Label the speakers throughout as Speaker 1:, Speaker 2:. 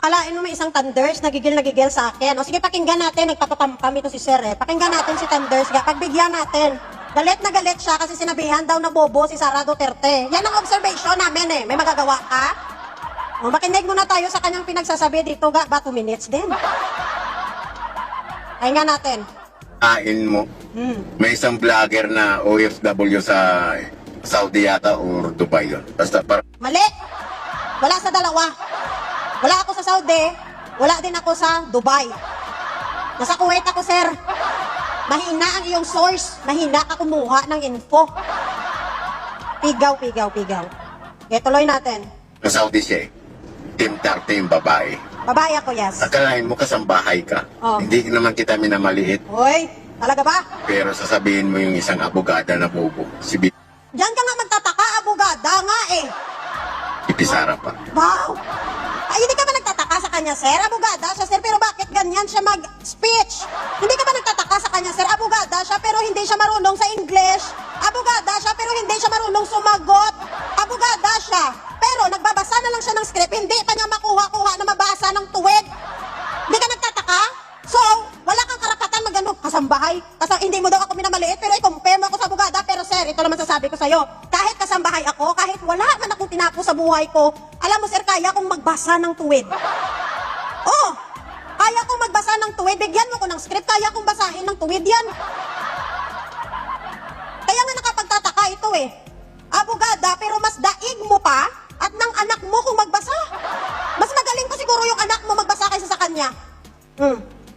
Speaker 1: Akalain mo may isang Thunders, nagigil sa akin. O sige, pakinggan natin, nagpapapampam ito si Sir eh. Pakinggan natin si Thunders, pagbigyan natin. Galit na galit siya kasi sinabihan daw na bobo si Sara Duterte. Yan ang observation namin eh. May magagawa ka? O, makinig muna tayo sa kanyang pinagsasabi dito, ba 2 minutes din. Pakinggan natin.
Speaker 2: Kain mo. May isang vlogger na OFW sa Saudi yata or Dubai yun. Basta para
Speaker 1: Mali! Wala sa dalawa. Wala ako sa Saudi, wala din ako sa Dubai. Nasa Kuwait ako, sir. Mahina ang iyong source. Mahina ka kumuha ng info. Pigaw. Okay, tuloy natin.
Speaker 2: sa Saudi siya eh. Team 30 yung babae.
Speaker 1: Babae ako, yes.
Speaker 2: Akalain mo kasambahay ka.
Speaker 1: Oh.
Speaker 2: Hindi naman kita minamaliit.
Speaker 1: Hoy, talaga ba?
Speaker 2: Pero sasabihin mo yung isang abogada na bobo. Si
Speaker 1: Diyan ka nga magtataka, abogada nga eh.
Speaker 2: Sara pa.
Speaker 1: Wow! Ay, hindi ka ba nagtataka sa kanya, sir? Abogada siya, sir, pero bakit ganyan siya mag-speech? Hindi ka ba nagtataka sa kanya, sir? Abogada siya, pero hindi siya marunong sa English. Abogada siya, pero hindi siya marunong sumagot. Abogada siya, pero nagbabasa na lang siya ng script. Hindi pa niya makuha-kuha na mabasa ng tuwid. Hindi ka nagtataka? So, wala kang karapatan mag-ano, kasambahay. Kasi hindi mo daw ako minamaliit, pero i-compare mo ako sa abogada. Pero sir, ito naman sasabi ko sa'yo. Kahit kasambahay ako, kahit wala man akong tinapo sa buhay ko, alam mo sir, kaya kong magbasa ng tuwid. Oh, kaya kong magbasa ng tuwid. Bigyan mo ko ng script, kaya kong basahin ng tuwid yan. Kaya nga nakapagtataka ito eh. Abogada, pero mas daig mo pa at ng anak mo kung magbasa. Mas magaling pa siguro yung anak mo magbasa kaysa sa kanya.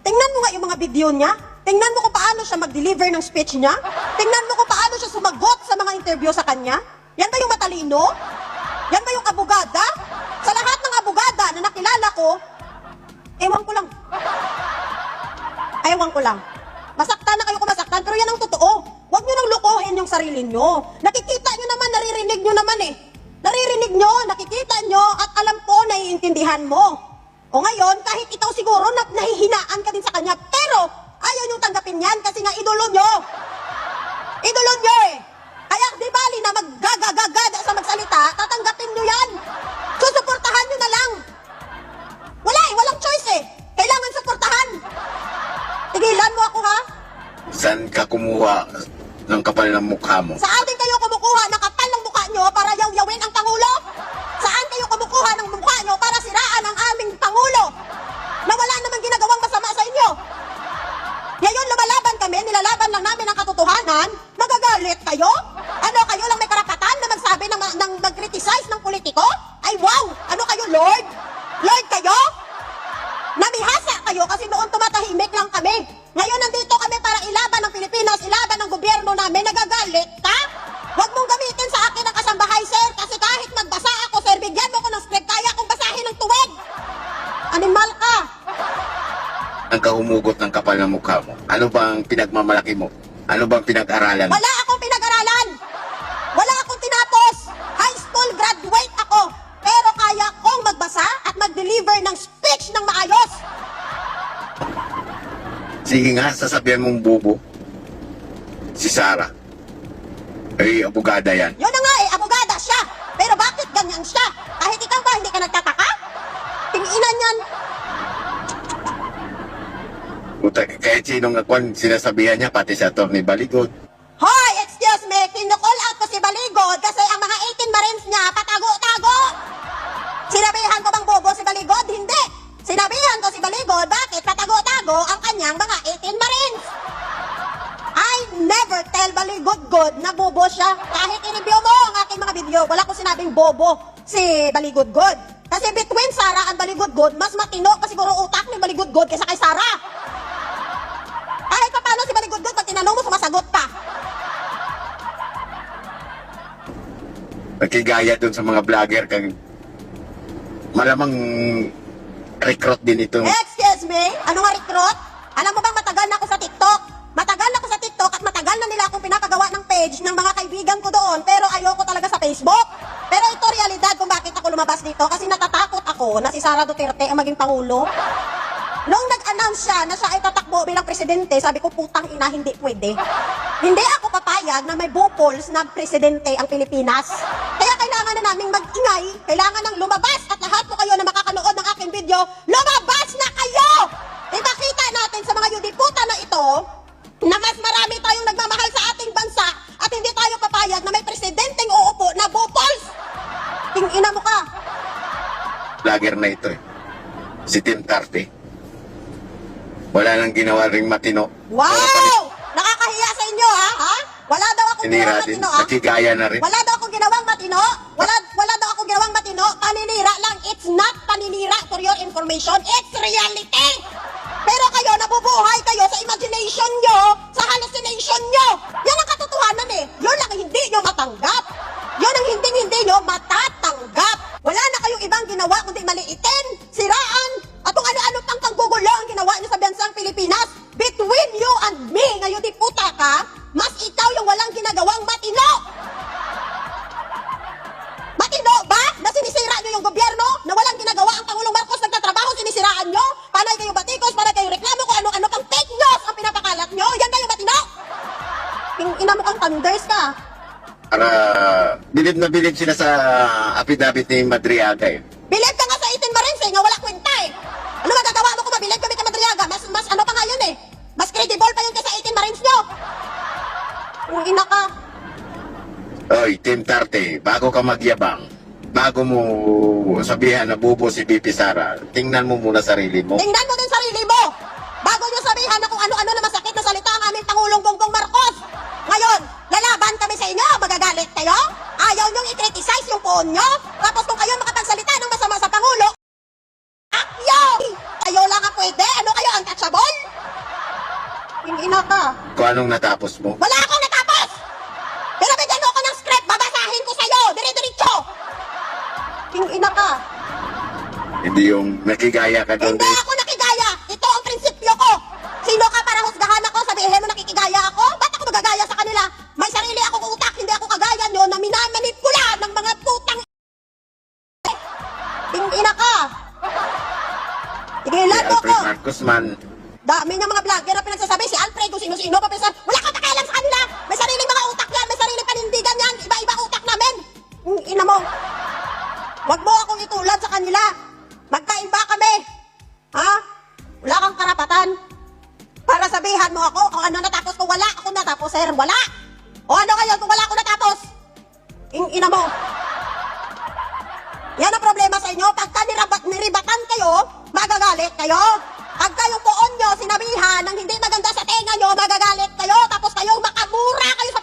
Speaker 1: Tingnan mo nga yung mga video niya. Tingnan mo kung paano siya mag-deliver ng speech niya. Tingnan mo kung paano siya sumagot sa mga interview sa kanya. Yan ba yung matalino? Yan ba yung abogada? Sa lahat ng abogada na nakilala ko, ewan ko lang. Masaktan na kayo kung masaktan, pero yan ang totoo. Huwag nyo nang lukohin yung sarili nyo. Nakikita nyo naman, naririnig nyo naman eh. Naririnig nyo, nakikita nyo, at alam ko, naiintindihan mo. O ngayon, kahit ikaw siguro nahihinaan ka din sa kanya, pero ayaw niyong tanggapin yan kasi nga idolo nyo. Idolo nyo eh. Kaya di bali na maggagagagada sa magsalita, tatanggapin nyo yan. Susuportahan nyo na lang. Wala eh, walang choice eh. Kailangan suportahan. Tigilan mo ako ha.
Speaker 2: Saan ka kumuha ng kapal ng mukha mo?
Speaker 1: Saan din kayo kumukuha ng kapal ng mukha nyo para yaw-yawin ang Pangulo? Saan kayo kumukuha ng mukha nyo para siraan ang aming Pangulo? Na wala namang ginagawang masama sa inyo. Ngayon lumalaban kami, nilalaban lang namin ang katotohanan, magagalit kayo? Ano, kayo lang may karapatan na magsabi ng mag-criticize ng politiko? Ay wow! Ano kayo, Lord? Lord kayo? Namihasa kayo kasi noon tumatahimik lang kami. Ngayon nandito kami para ilaban ng Pilipinas, ilaban ng gobyerno namin, nagagalit ka? Huwag mong gamitin sa akin ang kasambahay, sir, kasi kahit magbasa ako, sir, bigyan mo ko ng script, kaya kong basahin ng tuwid. Animal ka.
Speaker 2: Ang kahumugot ng kapal ng mukha mo. Ano bang pinagmamalaki mo? Ano bang pinag-aralan mo?
Speaker 1: Wala akong pinag-aralan. Wala akong tinapos. High school graduate ako. Pero kaya kong magbasa at mag-deliver ng speech ng maayos.
Speaker 2: Sige nga, sasabihan mong bubo. Si Sara. Ay, abogada yan.
Speaker 1: Yun na nga eh, abogada siya. Pero bakit ganyan siya? Kahit ikaw ba, hindi ka nagtataka? Tinginan yan.
Speaker 2: Puta, kahit sinong akwan sinasabihan niya, pati sa Atty. Baligod.
Speaker 1: Hoy, excuse me, kinukall out ko si Baligod kasi ang mga 18 Marines niya patago-tago. Sinabihan ko bang bobo si Baligod? Hindi. Sinabihan ko si Baligod, bakit patago-tago ang kanyang mga 18 Marines? I never tell Baligod good na bobo siya. Kahit i-review mo ang aking mga video, wala ko sinabing bobo si Baligod good. Kasi between Sara and Baligod good, mas matino pa siguro utak ni Baligod good kaysa kay Sara. Kahit pa paano si Baligod good, pag tinanong mo, sumasagot pa.
Speaker 2: Nagkigaya dun sa mga vlogger kang malamang recruit din ito.
Speaker 1: Excuse me? Ano nga recruit? Alam mo bang matagal na ako sa TikTok? Matagal na ako sa TikTok at matagal na nila akong pinapagawa ng page ng mga kaibigan ko doon, pero ayoko talaga sa Facebook. Pero ito realidad kung bakit ako lumabas dito kasi natatakot ako na si Sara Duterte ang maging Pangulo. Nung nag-announce siya na siya ay tatakbo bilang presidente, sabi ko, putang ina, hindi pwede. Hindi ako papayag na may bupols na presidente ang Pilipinas. Kaya kailangan na naming mag-ingay, kailangan nang lumabas at lahat po kayo na makakanood ng aking video, nyo, lumabas na kayo! Ipakita natin sa mga yudiputa na ito na mas marami tayong nagmamahal sa ating bansa at hindi tayo papayag na may presidenteng uupo na bupols! Tingina mo ka!
Speaker 2: Vlogger na ito eh. Si Tim Tarte. Wala nang ginawa ring matino.
Speaker 1: Wow! Nakakahiya sa inyo, ha? Wala daw akong
Speaker 2: Sinira
Speaker 1: ginawang
Speaker 2: din.
Speaker 1: matino, ha?
Speaker 2: Nakigaya na rin.
Speaker 1: Wala daw akong ginawang matino. Wala daw akong ginawang matino. Paninira lang. It's not paninira for your information. It's reality. Pero kayo, nabubuhay kayo sa imagination nyo, sa hallucination nyo. Yan ang katotohanan eh. Yun lang hindi nyo matanggap. Yun ang hindi nyo matatanggap. Wala na kayong ibang ginawa kundi maliitin, siraan, at kung ano-ano pang panggugulo ang ginawa nyo sa bansang Pilipinas. Between you and me, ngayon di puta ka, mas ikaw yung walang ginagawang matino. Matino ba na sinisira nyo yung gobyerno? Na walang ginagawa ang Pangulong Marcos, nagtatrabaho, sinisiraan nyo? Panay kayo batikos, panay kayo reklamo, kung ano-ano pang fake news ang pinapakalat nyo? Yan kayo matino? Ina mo kang thunders ka.
Speaker 2: Para bilib na bilib sila sa affidavit ni Madriaga eh.
Speaker 1: Bilib ka nga sa 18 Marines nga wala kwenta eh. Ano magagawa mo kung mabilib kami kay Madriaga? Mas ano pa nga yun eh. Mas credible pa yun kaysa 18 Marines nyo. Kung ina ka.
Speaker 2: Oy, Tim Tarte, bago ka magyabang, bago mo sabihan na bubo si BP Sara, tingnan mo muna sarili mo.
Speaker 1: Tingnan mo din sarili mo. Bago nyo sabihan na kung ano-ano na masakit na salita ang aming Pangulong Bongbong Marcos. Ngayon, lalaban kami sa inyo, magagalit kayo? Ayaw nyong i-criticize yung poon nyo? Tapos kung kayo makapagsalita ng masama sa Pangulo, akyo! Kayo lang ang pwede? Ano kayo, untouchable? Yung ina ka.
Speaker 2: Kung anong natapos mo.
Speaker 1: Wala akong natapos! Pero bigyan mo ako ng script, babasahin ko sa'yo, dire-diretso! Yung ina ka.
Speaker 2: Hindi yung nakigaya ka doon.
Speaker 1: Hindi ako nakigaya! Ito ang prinsipyo ko! Sino ka para husgahan ako? Sabihin mo nakikigaya ako? Ba't ako magagaya sa kanila? May sarili akong utak, hindi ako kagaya nyo na minamanipula ng mga putang ina ka!
Speaker 2: Si
Speaker 1: Tigilan mo ko!
Speaker 2: Alfred Marcos man.
Speaker 1: Dami ng mga vlogger na pinagsasabi, si Alfred, kung sino-sino pa pinagsasabi, wala kang pakialam sa kanila! May sariling mga utak yan, may sariling panindigan yan, iba-iba utak namin! Ina mo! Huwag mo akong itulad sa kanila! Magkaiba kami! Ha? Wala kang karapatan! Para sabihan mo ako kung ano natapos ko, wala ako natapos, sir, wala! O ano ngayon kung wala ako natapos? Ina mo! Yan ang problema sa inyo, pagka niribatan kayo, magagalit kayo! Pagka yung poon nyo sinabihan ng hindi maganda sa tenga nyo, magagalit kayo, tapos kayo makamura kayo sa